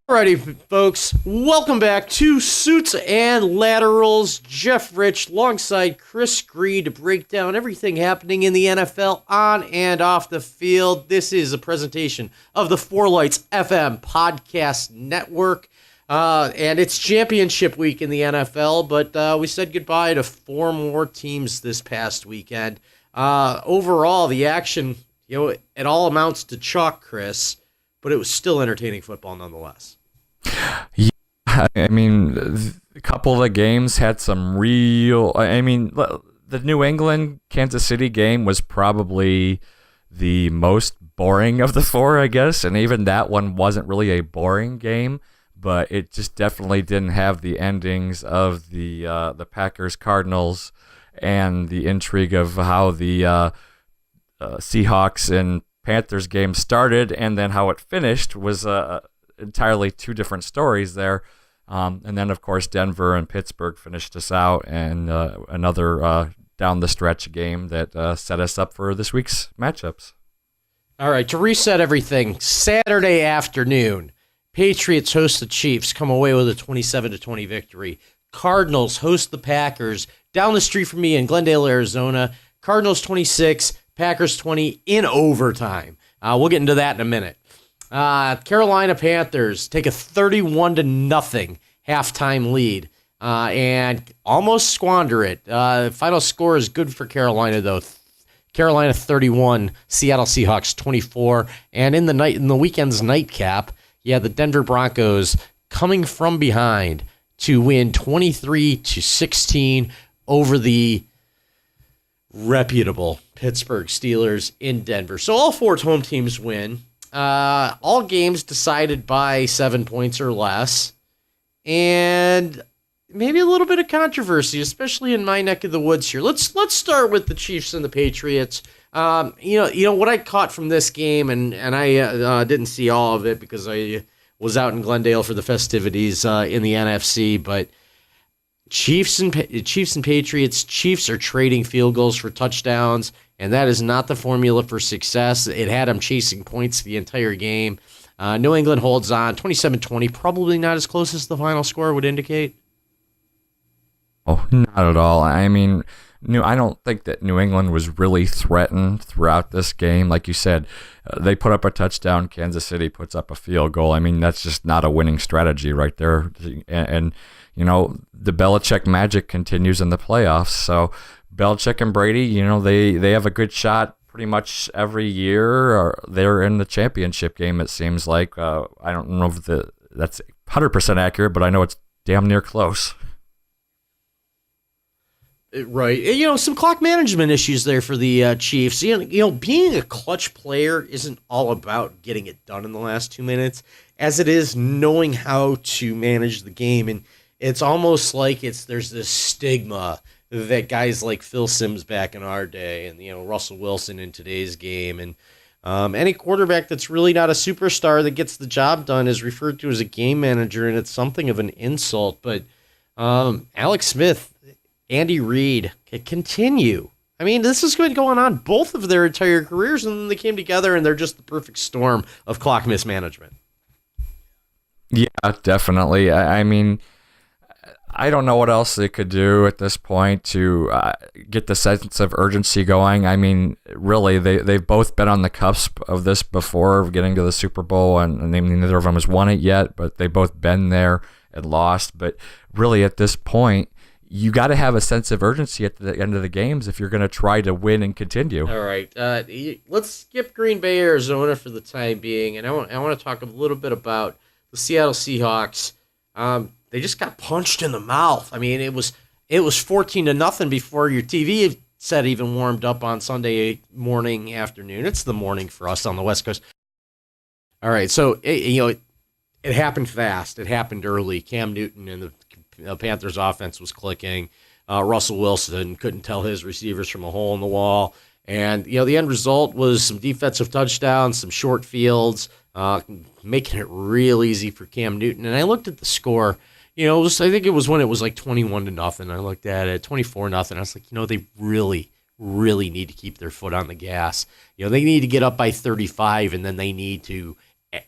Alrighty, folks, welcome back to Suits and Laterals. Jeff Rich alongside Chris Green to break down everything happening in the NFL on and off the field. This is a presentation of the Four Lights FM podcast network, and it's championship week in the NFL, but we said goodbye to four more teams this past weekend. Overall, the action, it all amounts to chalk, Chris, but it was still entertaining football nonetheless. Yeah, I mean, a couple of the games had some real. The New England Kansas City game was probably the most boring of the four, I guess, and even that one wasn't really a boring game, but it just definitely didn't have the endings of the Packers Cardinals and the intrigue of how the Seahawks and Panthers game started and then how it finished was entirely two different stories there. And then, of course, Denver and Pittsburgh finished us out, and another down the stretch game that set us up for this week's matchups. All right, to reset everything, Saturday afternoon, Patriots host the Chiefs, come away with a 27-20 victory. Cardinals host the Packers down the street from me in Glendale, Arizona. Cardinals 26, Packers 20 in overtime. We'll get into that in a minute. Carolina Panthers take a 31-0 halftime lead and almost squander it. Final score is good for Carolina, though. Carolina 31, Seattle Seahawks 24, and in the weekend's nightcap, the Denver Broncos coming from behind to win 23-16 over the reputable Pittsburgh Steelers in Denver. So all four home teams win. All games decided by 7 points or less, and maybe a little bit of controversy, especially in my neck of the woods here. Let's start with the Chiefs and the Patriots. What I caught from this game, and I didn't see all of it because I was out in Glendale for the festivities in the NFC, but Chiefs and Patriots. Chiefs are trading field goals for touchdowns, and that is not the formula for success. It had them chasing points the entire game. New England holds on 27-20, probably not as close as the final score would indicate. Oh, not at all. I mean, I don't think that New England was really threatened throughout this game. Like you said, they put up a touchdown. Kansas City puts up a field goal. I mean, that's just not a winning strategy right there. And the Belichick magic continues in the playoffs. So Belichick and Brady, they have a good shot pretty much every year. Or they're in the championship game, it seems like. I don't know if that's 100% accurate, but I know it's damn near close. Right. Some clock management issues there for the Chiefs. Being a clutch player isn't all about getting it done in the last 2 minutes, as it is knowing how to manage the game. And it's almost like there's this stigma that guys like Phil Simms back in our day and, Russell Wilson in today's game and any quarterback that's really not a superstar that gets the job done is referred to as a game manager, and it's something of an insult. But Alex Smith, Andy Reid continue. I mean, this has been going on both of their entire careers, and then they came together, and they're just the perfect storm of clock mismanagement. Yeah, definitely. I mean, I don't know what else they could do at this point to get the sense of urgency going. I mean, really, they've both been on the cusp of this before, of getting to the Super Bowl, and neither of them has won it yet, but they've both been there and lost. But really, at this point, you got to have a sense of urgency at the end of the games if you're going to try to win and continue. All right, let's skip Green Bay, Arizona for the time being, and I want to talk a little bit about the Seattle Seahawks. They just got punched in the mouth. I mean, it was 14-0 before your TV set even warmed up on Sunday morning, afternoon. It's the morning for us on the West Coast. All right, so it happened fast. It happened early. Cam Newton and the Panthers offense was clicking. Russell Wilson couldn't tell his receivers from a hole in the wall. And, the end result was some defensive touchdowns, some short fields, making it real easy for Cam Newton. And I looked at the score. I think it was when it was like 21-0. I looked at it, 24-0. I was like, they really, really need to keep their foot on the gas. They need to get up by 35, and then they need to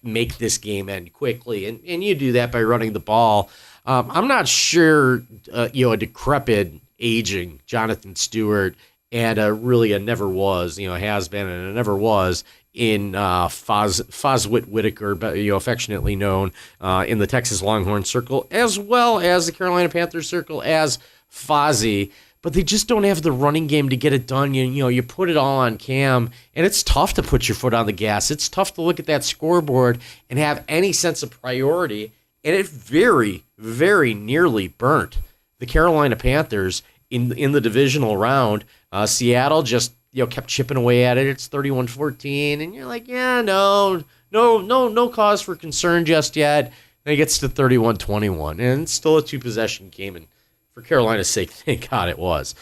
make this game end quickly, and you do that by running the ball. I'm not sure, a decrepit, aging Jonathan Stewart and really a never was, has been and a never was in Foswit Whitaker, but affectionately known in the Texas Longhorn circle, as well as the Carolina Panthers circle as Fozzie. But they just don't have the running game to get it done. You put it all on Cam, and it's tough to put your foot on the gas. It's tough to look at that scoreboard and have any sense of priority. And it very, very nearly burnt the Carolina Panthers in the divisional round. Seattle just kept chipping away at it. It's 31-14, and you're like, yeah, no cause for concern just yet. Then it gets to 31-21, and it's still a 2-possession game. And for Carolina's sake, thank God it was.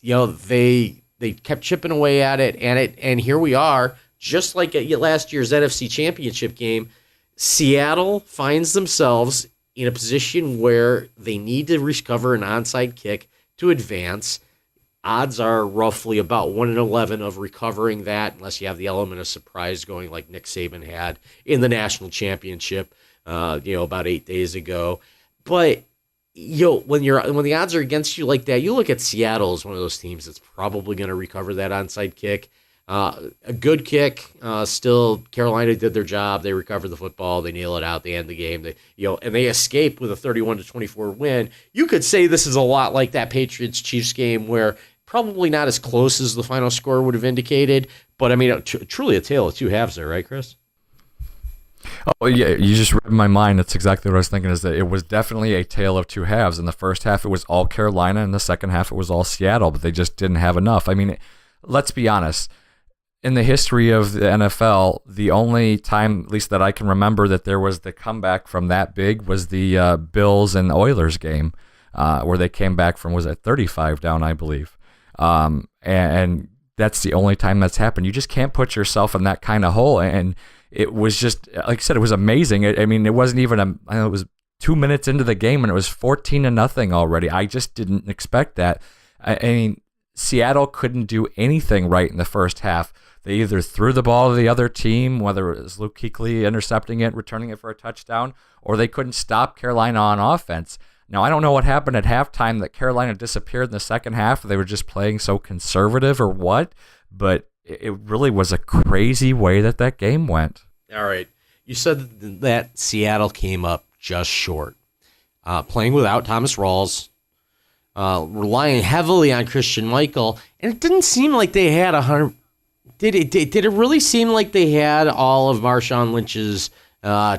They kept chipping away at it, and here we are, just like at last year's NFC Championship game. Seattle finds themselves in a position where they need to recover an onside kick to advance. Odds are roughly about 1-11 of recovering that, unless you have the element of surprise going like Nick Saban had in the national championship, about 8 days ago. But when the odds are against you like that, you look at Seattle as one of those teams that's probably going to recover that onside kick. A good kick. Still, Carolina did their job. They recovered the football. They nail it out. They end the game. And they escape with a 31-24 win. You could say this is a lot like that Patriots-Chiefs game, where probably not as close as the final score would have indicated. But I mean, truly a tale of two halves there, right, Chris? Oh, yeah, you just read my mind. That's exactly what I was thinking, is that it was definitely a tale of two halves. In the first half, it was all Carolina. In the second half, it was all Seattle, but they just didn't have enough. I mean, let's be honest. In the history of the NFL, the only time, at least that I can remember, that there was the comeback from that big was the Bills and Oilers game, where they came back from, was it 35 down, I believe. And that's the only time that's happened. You just can't put yourself in that kind of hole. And it was just, like I said, it was amazing. I mean, it wasn't even it was 2 minutes into the game and it was 14-0 already. I just didn't expect that. I mean, Seattle couldn't do anything right in the first half. They either threw the ball to the other team, whether it was Luke Kuechly intercepting it, returning it for a touchdown, or they couldn't stop Carolina on offense. Now, I don't know what happened at halftime that Carolina disappeared in the second half. They were just playing so conservative or what, but it really was a crazy way that game went. All right. You said that Seattle came up just short. Playing without Thomas Rawls, relying heavily on Christian Michael, and it didn't seem like they had 100. Did it really seem like they had all of Marshawn Lynch's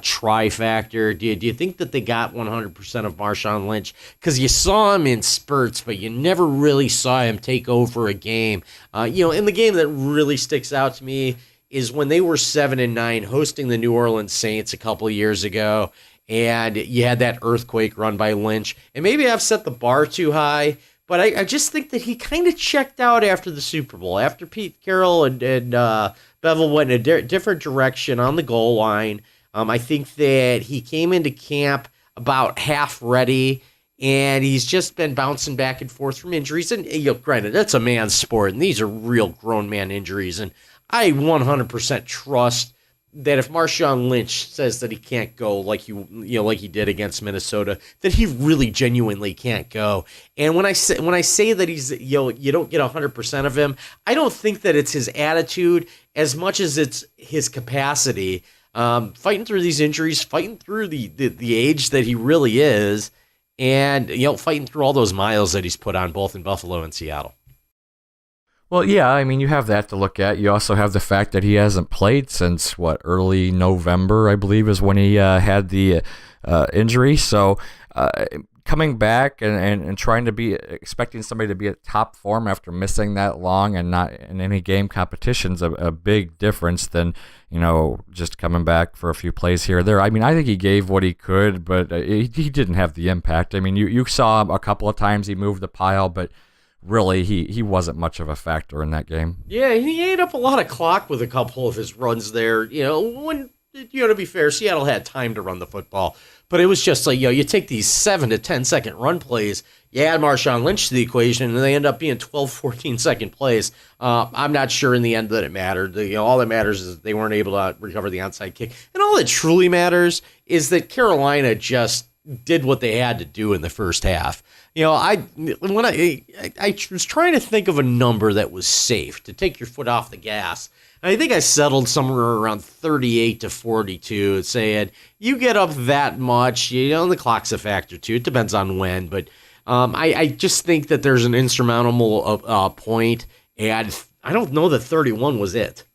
try factor? Do you think that they got 100% of Marshawn Lynch? Because you saw him in spurts, but you never really saw him take over a game. And the game that really sticks out to me is when they were 7-9 hosting the New Orleans Saints a couple of years ago, and you had that earthquake run by Lynch. And maybe I've set the bar too high, but I just think that he kind of checked out after the Super Bowl, after Pete Carroll and Bevel went in a different direction on the goal line. I think that he came into camp about half ready, and he's just been bouncing back and forth from injuries. And granted, that's a man's sport, and these are real grown man injuries. And I 100% trust that if Marshawn Lynch says that he can't go like he did against Minnesota, that he really genuinely can't go. And when I say that he's you don't get 100% of him, I don't think that it's his attitude as much as it's his capacity. Fighting through these injuries, fighting through the age that he really is, and fighting through all those miles that he's put on both in Buffalo and Seattle. Well, yeah, I mean, you have that to look at. You also have the fact that he hasn't played since, early November, I believe, is when he had the injury. So coming back and trying to be, expecting somebody to be at top form after missing that long and not in any game competition's a big difference than, just coming back for a few plays here or there. I mean, I think he gave what he could, but he didn't have the impact. I mean, you saw a couple of times he moved the pile, but really, he wasn't much of a factor in that game. Yeah, he ate up a lot of clock with a couple of his runs there. When to be fair, Seattle had time to run the football, but it was just like, you take these 7 to 10 second run plays, you add Marshawn Lynch to the equation, and they end up being 12, 14 second plays. I'm not sure in the end that it mattered. All that matters is they weren't able to recover the onside kick, and all that truly matters is that Carolina just did what they had to do in the first half. I was trying to think of a number that was safe to take your foot off the gas. And I think I settled somewhere around 38 to 42, saying you get up that much, the clock's a factor too. It depends on when, but I just think that there's an insurmountable point, and I don't know that 31 was it.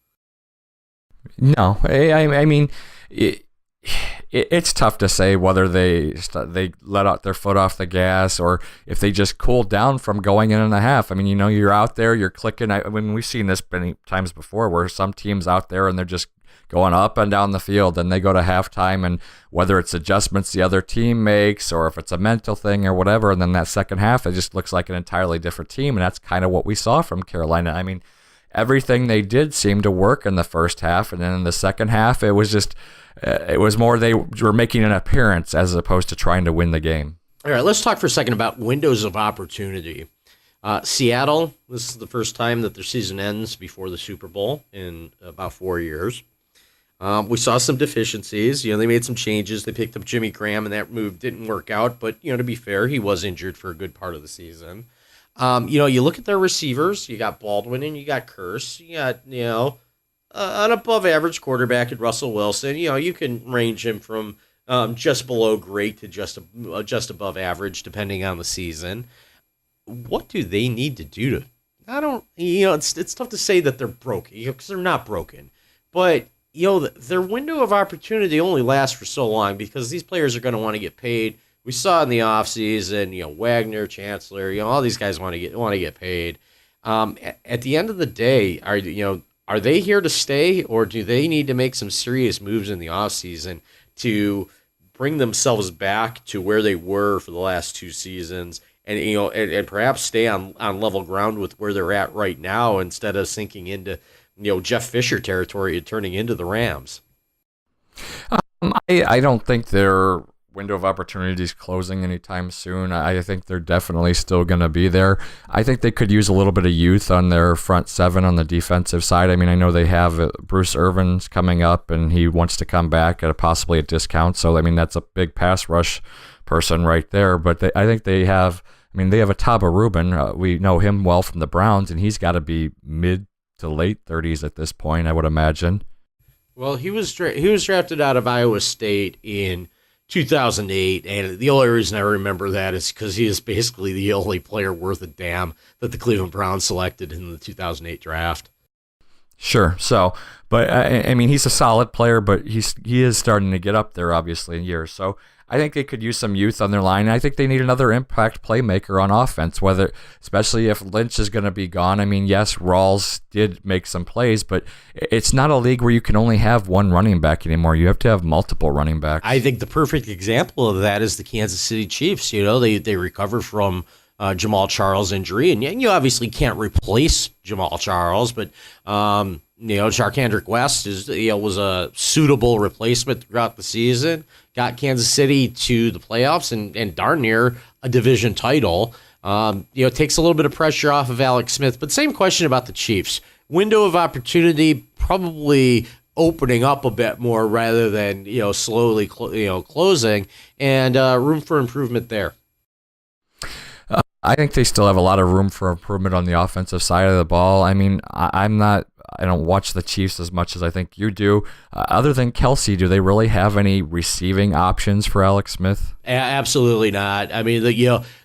No, I mean, it's tough to say whether they let out their foot off the gas or if they just cooled down from going in a half. I mean, you're out there, you're clicking. We've seen this many times before where some teams out there and they're just going up and down the field, and they go to halftime, and whether it's adjustments the other team makes or if it's a mental thing or whatever, and then that second half, it just looks like an entirely different team, and that's kind of what we saw from Carolina. I mean, everything they did seemed to work in the first half, and then in the second half, it was more they were making an appearance as opposed to trying to win the game. All right, let's talk for a second about windows of opportunity. Seattle, this is the first time that their season ends before the Super Bowl in about 4 years. We saw some deficiencies. They made some changes. They picked up Jimmy Graham, and that move didn't work out. But, to be fair, he was injured for a good part of the season. You look at their receivers. You got Baldwin and you got Curse. You got, an above-average quarterback at Russell Wilson. You can range him from just below great to just above average, depending on the season. What do they need to do to? I don't. It's tough to say that they're broken because they're not broken, but their window of opportunity only lasts for so long because these players are going to want to get paid. We saw in the offseason, Wagner, Chancellor, all these guys want to get paid. At the end of the day, are they here to stay, or do they need to make some serious moves in the offseason to bring themselves back to where they were for the last 2 seasons, and and perhaps stay on level ground with where they're at right now instead of sinking into Jeff Fisher territory and turning into the Rams? I don't think their window of opportunity is closing anytime soon. I think they're definitely still going to be there. I think they could use a little bit of youth on their front seven on the defensive side. I mean, I know they have Bruce Irvin's coming up, and he wants to come back at possibly a discount. So, I mean, that's a big pass rush person right there. But I think they have a Taba Rubin. We know him well from the Browns, and he's got to be mid to late 30s at this point, I would imagine. Well, he was drafted out of Iowa State in 2008, and the only reason I remember that is because he is basically the only player worth a damn that the Cleveland Browns selected in the 2008 draft. Sure. So, but I mean, he's a solid player, but he is starting to get up there, obviously, in years. So I think they could use some youth on their line. I think they need another impact playmaker on offense, especially if Lynch is going to be gone. I mean, yes, Rawls did make some plays, but it's not a league where you can only have one running back anymore. You have to have multiple running backs. I think the perfect example of that is the Kansas City Chiefs. They recover from Jamal Charles' injury, and you obviously can't replace Jamal Charles, but Charkandrick West was a suitable replacement throughout the season. Got Kansas City to the playoffs and darn near a division title. It takes a little bit of pressure off of Alex Smith. But same question about the Chiefs. Window of opportunity probably opening up a bit more rather than slowly closing, and room for improvement there. I think they still have a lot of room for improvement on the offensive side of the ball. I mean, I don't watch the Chiefs as much as I think you do. Other than Kelsey, do they really have any receiving options for Alex Smith? Absolutely not. I mean,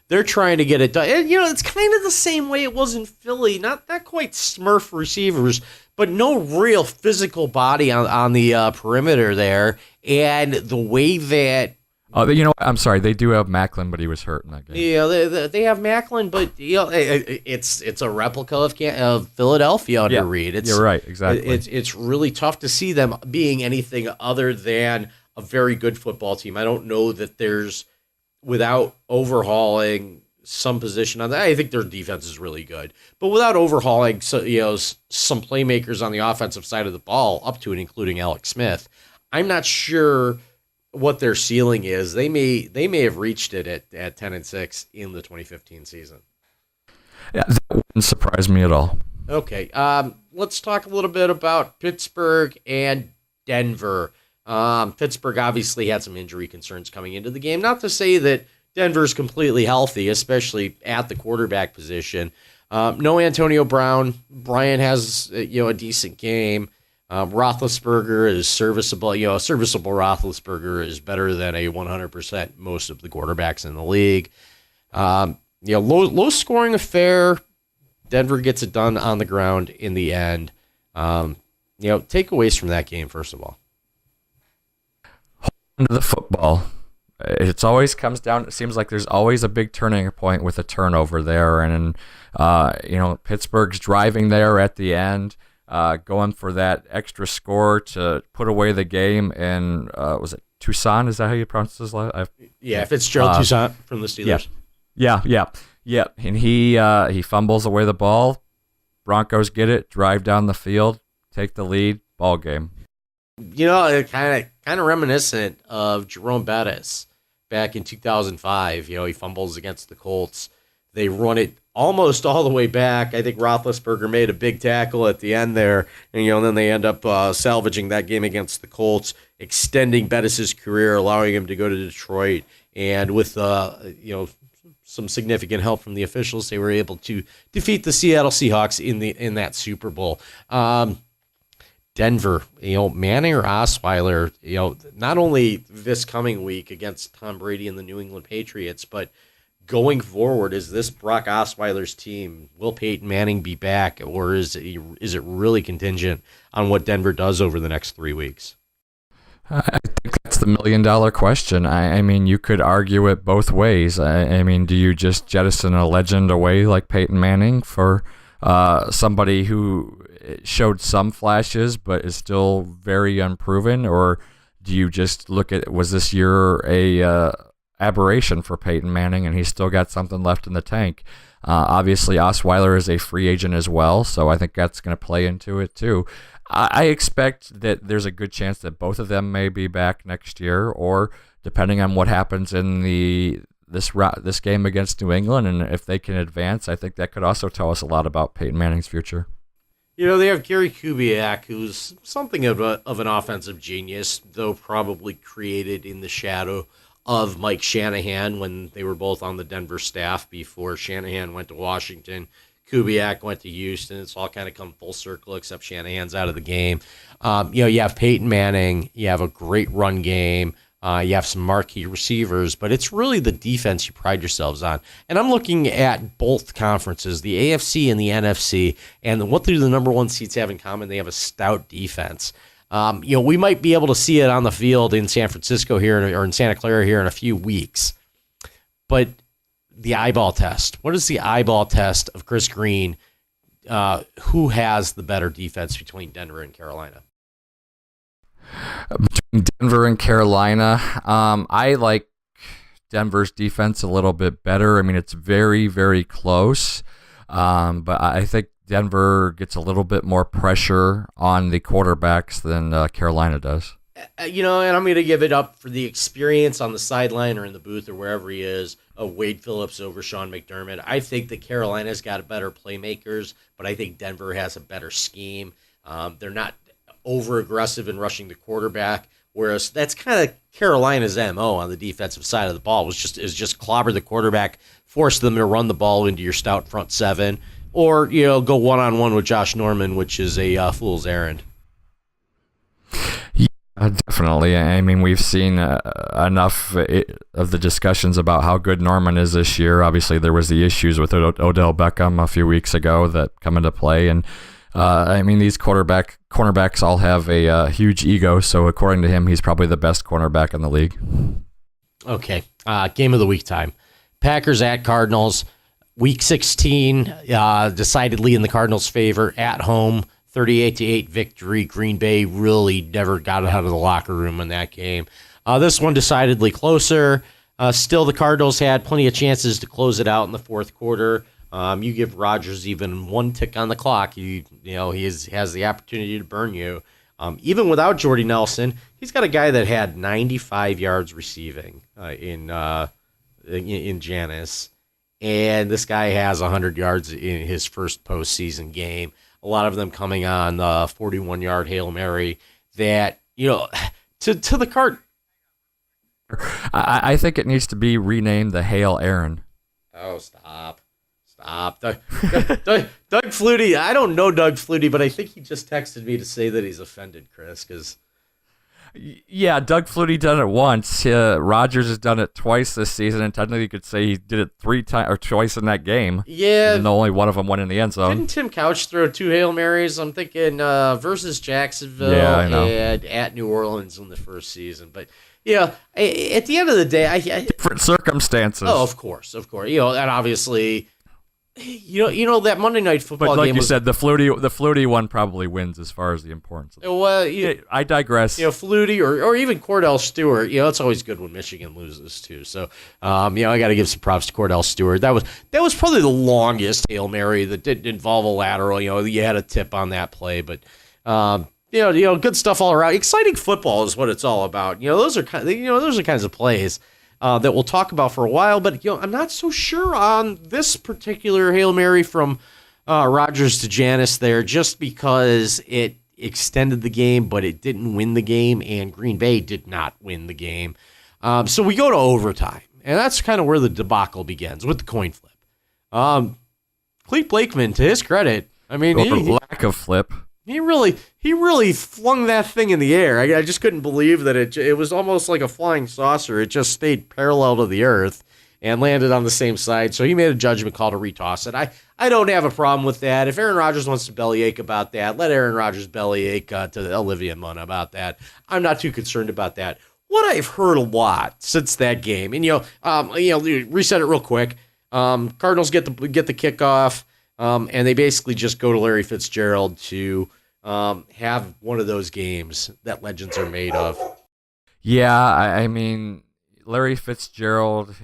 they're trying to get it done. And, it's kind of the same way it was in Philly. Not quite Smurf receivers, but no real physical body on the perimeter there. And the way that I'm sorry. They do have Macklin, but he was hurt in that game. Yeah, they have Macklin, but it's a replica of Philadelphia under Reed. You're right, exactly. It's really tough to see them being anything other than a very good football team. I don't know that there's, without overhauling some position on that. I think their defense is really good, but without overhauling some playmakers on the offensive side of the ball, up to and including Alex Smith, I'm not sure what their ceiling is. They may have reached it at 10-6 in the 2015 season. Yeah, that wouldn't surprise me at all. Okay, let's talk a little bit about Pittsburgh and Denver. Pittsburgh obviously had some injury concerns coming into the game. Not to say that Denver's completely healthy, especially at the quarterback position. No Antonio Brown. Bryant has a decent game. Roethlisberger is serviceable. A serviceable Roethlisberger is better than a 100% most of the quarterbacks in the league. Low scoring affair. Denver gets it done on the ground in the end. Takeaways from that game, first of all. To the football. It always comes down. It seems like there's always a big turning point with a turnover there, and Pittsburgh's driving there at the end, going for that extra score to put away the game. And was it Toussaint? Is that how you pronounce his last? Yeah, Fitzgerald Toussaint from the Steelers. Yeah. And he fumbles away the ball. Broncos get it, drive down the field, take the lead, ball game. Kind of reminiscent of Jerome Bettis back in 2005. He fumbles against the Colts. They run it almost all the way back. I think Roethlisberger made a big tackle at the end there, and then they end up salvaging that game against the Colts, extending Bettis's career, allowing him to go to Detroit, and with some significant help from the officials, they were able to defeat the Seattle Seahawks in that Super Bowl. Denver, Manning or Osweiler, not only this coming week against Tom Brady and the New England Patriots, but going forward, is this Brock Osweiler's team? Will Peyton Manning be back, or is it really contingent on what Denver does over the next 3 weeks? I think that's the $1 million question. I mean, you could argue it both ways. I mean, do you just jettison a legend away like Peyton Manning for somebody who showed some flashes but is still very unproven, or do you just look at, was this year a aberration for Peyton Manning and he's still got something left in the tank? Obviously, Osweiler is a free agent as well, so I think that's going to play into it too. I expect that there's a good chance that both of them may be back next year, or depending on what happens in this game against New England, and if they can advance, I think that could also tell us a lot about Peyton Manning's future. They have Gary Kubiak, who's something of an offensive genius, though probably created in the shadow of Mike Shanahan when they were both on the Denver staff before Shanahan went to Washington. Kubiak went to Houston. It's all kind of come full circle, except Shanahan's out of the game. You have Peyton Manning. You have a great run game. You have some marquee receivers, but it's really the defense you pride yourselves on. And I'm looking at both conferences, the AFC and the NFC, and what do the number one seeds have in common? They have a stout defense. We might be able to see it on the field in San Francisco here or in Santa Clara here in a few weeks. But the eyeball test. What is the eyeball test of Chris Green? Who has the better defense between Denver and Carolina? Between Denver and Carolina, I like Denver's defense a little bit better. I mean, it's very, very close, but I think Denver gets a little bit more pressure on the quarterbacks than Carolina does. And I'm going to give it up for the experience on the sideline or in the booth or wherever he is of Wade Phillips over Sean McDermott. I think that Carolina's got better playmakers, but I think Denver has a better scheme. They're not over-aggressive in rushing the quarterback, whereas that's kind of Carolina's MO on the defensive side of the ball, is just clobber the quarterback, force them to run the ball into your stout front seven, or go one-on-one with Josh Norman, which is a fool's errand. Definitely. I mean, we've seen enough of the discussions about how good Norman is this year. Obviously, there was the issues with Odell Beckham a few weeks ago that come into play. And, these cornerbacks all have a huge ego. So according to him, he's probably the best cornerback in the league. Okay. Game of the week time. Packers at Cardinals. Week 16, decidedly in the Cardinals' favor at home. 38-8 victory. Green Bay really never got out of the locker room in that game. This one decidedly closer. Still, the Cardinals had plenty of chances to close it out in the fourth quarter. You give Rodgers even one tick on the clock, he has the opportunity to burn you. Even without Jordy Nelson, he's got a guy that had 95 yards receiving in Janus, and this guy has 100 yards in his first postseason game. A lot of them coming on 41-yard Hail Mary that, to the cart. I think it needs to be renamed the Hail Aaron. Oh, stop. Doug Flutie. I don't know Doug Flutie, but I think he just texted me to say that he's offended, Chris, because... Yeah, Doug Flutie done it once. Rodgers has done it twice this season, and technically you could say he did it 3 times or twice in that game. Yeah. And only one of them went in the end zone. Didn't Tim Couch throw 2 Hail Marys? I'm thinking versus Jacksonville and at New Orleans in the first season. But, at the end of the day... different circumstances. Oh, of course. And obviously... that Monday Night Football but like game you said, the Flutie one probably wins as far as the importance of it. Well, I digress. Flutie or even Cordell Stewart, it's always good when Michigan loses too. So, I got to give some props to Cordell Stewart. That was probably the longest Hail Mary that didn't involve a lateral. You had a tip on that play, but good stuff all around. Exciting football is what it's all about. Those are kinds of plays that we'll talk about for a while, but I'm not so sure on this particular Hail Mary from Rodgers to Janus there, just because it extended the game, but it didn't win the game, and Green Bay did not win the game. So we go to overtime, and that's kind of where the debacle begins with the coin flip. Clete Blakeman, to his credit, lack of flip. He really flung that thing in the air. I just couldn't believe that it was almost like a flying saucer. It just stayed parallel to the earth and landed on the same side. So he made a judgment call to retoss it. I don't have a problem with that. If Aaron Rodgers wants to bellyache about that, let Aaron Rodgers bellyache to Olivia Munn about that. I'm not too concerned about that. What I've heard a lot since that game, and reset it real quick. Cardinals get the kickoff, and they basically just go to Larry Fitzgerald to have one of those games that legends are made of. Yeah, Larry Fitzgerald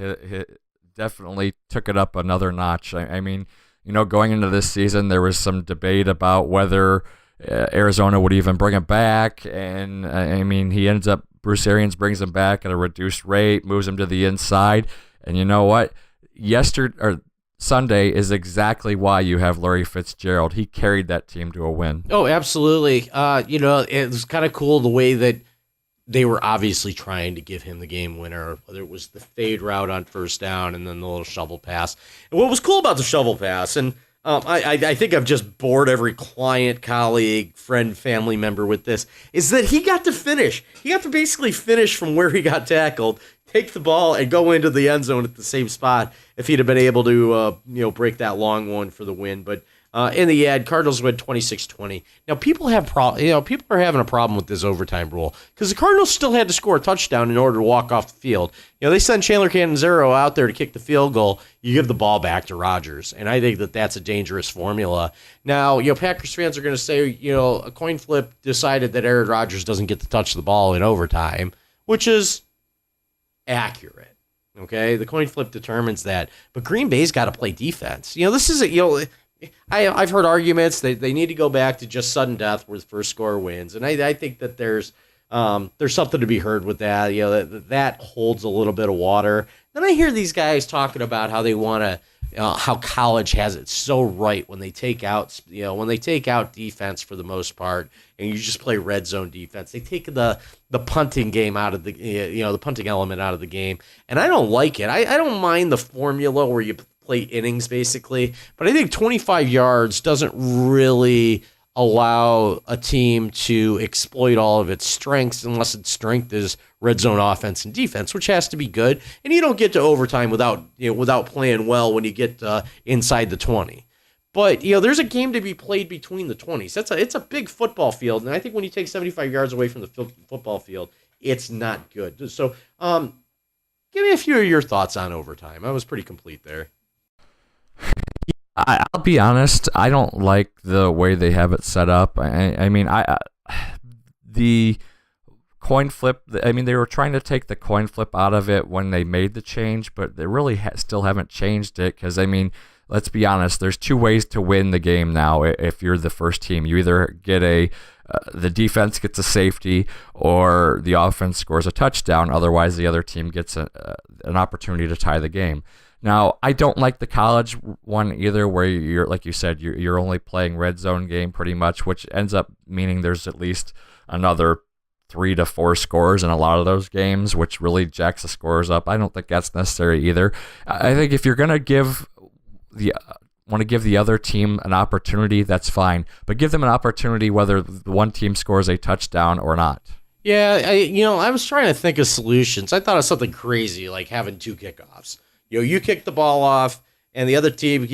definitely took it up another notch. Going into this season, there was some debate about whether Arizona would even bring him back, and he ends up, Bruce Arians brings him back at a reduced rate, moves him to the inside, and you know what? Sunday is exactly why you have Larry Fitzgerald. He carried that team to a win. Oh, absolutely. It was kind of cool the way that they were obviously trying to give him the game winner, whether it was the fade route on first down and then the little shovel pass. And what was cool about the shovel pass, and I think I've just bored every client, colleague, friend, family member with this, is that he got to finish. He got to basically finish from where he got tackled, take the ball, and go into the end zone at the same spot if he'd have been able to break that long one for the win. But in the end, Cardinals win 26-20. Now people are having a problem with this overtime rule because the Cardinals still had to score a touchdown in order to walk off the field. They send Chandler Catanzaro out there to kick the field goal. You give the ball back to Rodgers, and I think that that's a dangerous formula. Now, Packers fans are going to say, a coin flip decided that Aaron Rodgers doesn't get to touch the ball in overtime, which is accurate. Okay, the coin flip determines that, but Green Bay's got to play defense. This is I've heard arguments that they need to go back to just sudden death where the first score wins, and I think that there's something to be heard with that. That holds a little bit of water. Then I hear these guys talking about how they want to, how college has it so right when they take out, defense for the most part, and you just play red zone defense. They take the punting game out of the, the punting element out of the game, and I don't like it. I don't mind the formula where you play innings basically, but I think 25 yards doesn't really allow a team to exploit all of its strengths unless its strength is red zone offense and defense, which has to be good. And you don't get to overtime without playing well when you get inside the 20. But there's a game to be played between the 20s. It's a big football field, and I think when you take 75 yards away from the football field, it's not good. So, give me a few of your thoughts on overtime. I was pretty complete there. I'll be honest. I don't like the way they have it set up. The coin flip. They were trying to take the coin flip out of it when they made the change, but they really still haven't changed it. Because let's be honest. There's two ways to win the game now. If you're the first team, you either get a the defense gets a safety or the offense scores a touchdown. Otherwise, the other team gets an opportunity to tie the game. Now, I don't like the college one either, where you're, like you said, you're only playing red zone game pretty much, which ends up meaning there's at least another 3 to 4 scores in a lot of those games, which really jacks the scores up. I don't think that's necessary either. I think if you're going to give the other team an opportunity, that's fine, but give them an opportunity whether the one team scores a touchdown or not. Yeah, I was trying to think of solutions. I thought of something crazy like having 2 kickoffs. You kick the ball off, and the other team,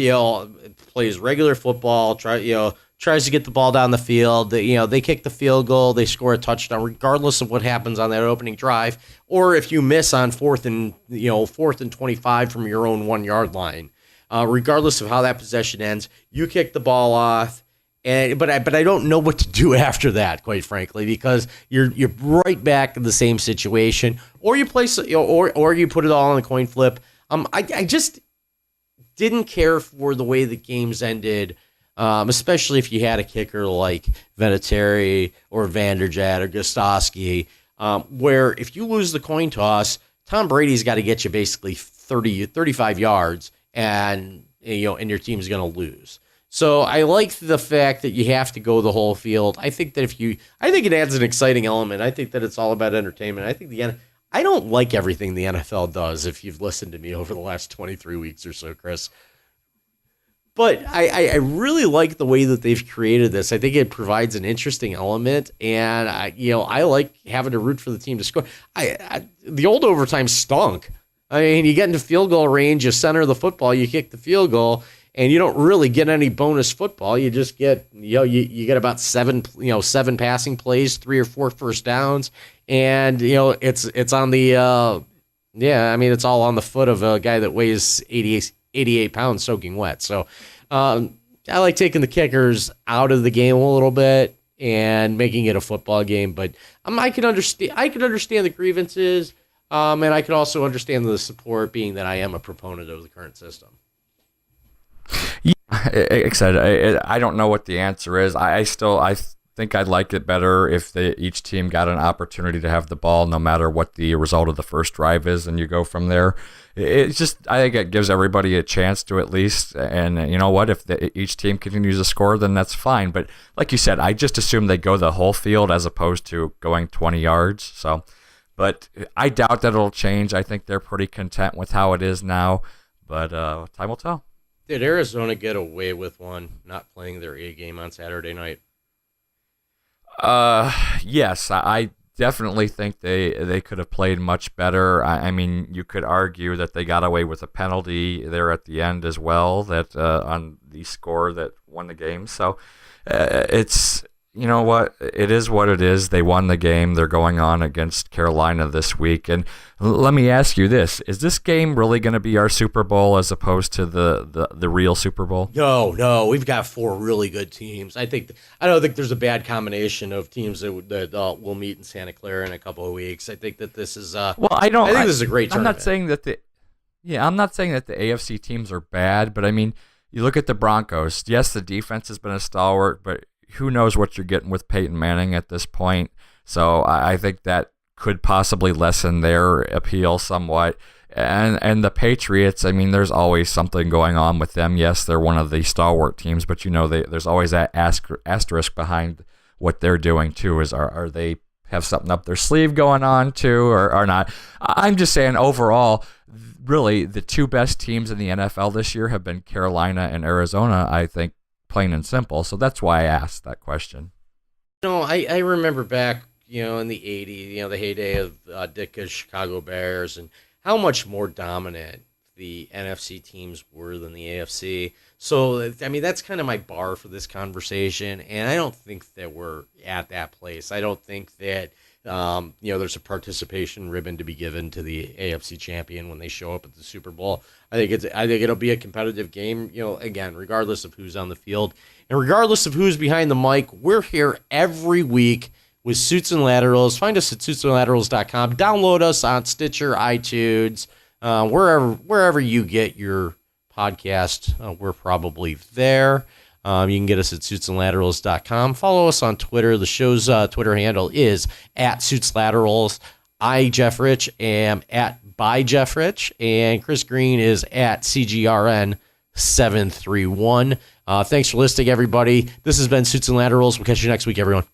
plays regular football. Tries to get the ball down the field. They kick the field goal, they score a touchdown, regardless of what happens on that opening drive. Or if you miss on 4th and 25 from your own 1-yard line, regardless of how that possession ends, you kick the ball off. But I don't know what to do after that, quite frankly, because you're right back in the same situation. Or you place, or you put it all on the coin flip. I just didn't care for the way the games ended, especially if you had a kicker like Vinatieri or Vanderjagt or Gostowski, where if you lose the coin toss, Tom Brady's got to get you basically 35 yards, and your team's going to lose. So I like the fact that you have to go the whole field. I think it adds an exciting element. I think that it's all about entertainment. I don't like everything the NFL does, if you've listened to me over the last 23 weeks or so, Chris. But I really like the way that they've created this. I think it provides an interesting element, and I like having to root for the team to score. The old overtime stunk. I mean, you get into field goal range, you center the football, you kick the field goal, and you don't really get any bonus football. You just get you get about seven passing plays, 3 or 4 first downs. And, it's on the, it's all on the foot of a guy that weighs 88 pounds soaking wet. So I like taking the kickers out of the game a little bit and making it a football game. But I could understand the grievances, and I could also understand the support, being that I am a proponent of the current system. Yeah, excited. I don't know what the answer is. I think I'd like it better if each team got an opportunity to have the ball, no matter what the result of the first drive is, and you go from there. I think it gives everybody a chance to at least, and you know what, if each team continues to score, then that's fine. But like you said, I just assume they go the whole field as opposed to going 20 yards. So, but I doubt that it'll change. I think they're pretty content with how it is now, but time will tell. Did Arizona get away with one not playing their A game on Saturday night? Yes, I definitely think they could have played much better. I mean, you could argue that they got away with a penalty there at the end as well, that on the score that won the game. So it's, you know what, it is what it is. They won the game. They're going on against Carolina this week. And let me ask you this. Is this game really going to be our Super Bowl as opposed to the real Super Bowl? No. We've got 4 really good teams. I don't think there's a bad combination of teams that will meet in Santa Clara in a couple of weeks. I think that this is I think this is a great tournament. I'm not saying that the AFC teams are bad, but I mean, you look at the Broncos. Yes, the defense has been a stalwart, but who knows what you're getting with Peyton Manning at this point. So I think that could possibly lessen their appeal somewhat. And the Patriots, I mean, there's always something going on with them. Yes, they're one of the stalwart teams, but there's always that asterisk behind what they're doing too. Are they have something up their sleeve going on too, or not? I'm just saying overall, really, the 2 best teams in the NFL this year have been Carolina and Arizona, I think, plain and simple. So that's why I asked that question. I remember back, in the 80s, the heyday of Ditka's Chicago Bears, and how much more dominant the NFC teams were than the AFC. So, I mean, that's kind of my bar for this conversation, and I don't think that we're at that place. I don't think that there's a participation ribbon to be given to the AFC champion when they show up at the Super Bowl. I think it'll be a competitive game, again, regardless of who's on the field and regardless of who's behind the mic. We're here every week with Suits and Laterals. Find us at suitsandlaterals.com. Download us on Stitcher, iTunes, wherever you get your podcast. We're probably there. You can get us at suitsandlaterals.com. Follow us on Twitter. The show's Twitter handle is @suitslaterals. I, Jeff Rich, am at by Jeff Rich, and Chris Green is at CGRN731. Thanks for listening, everybody. This has been Suits and Laterals. We'll catch you next week, everyone.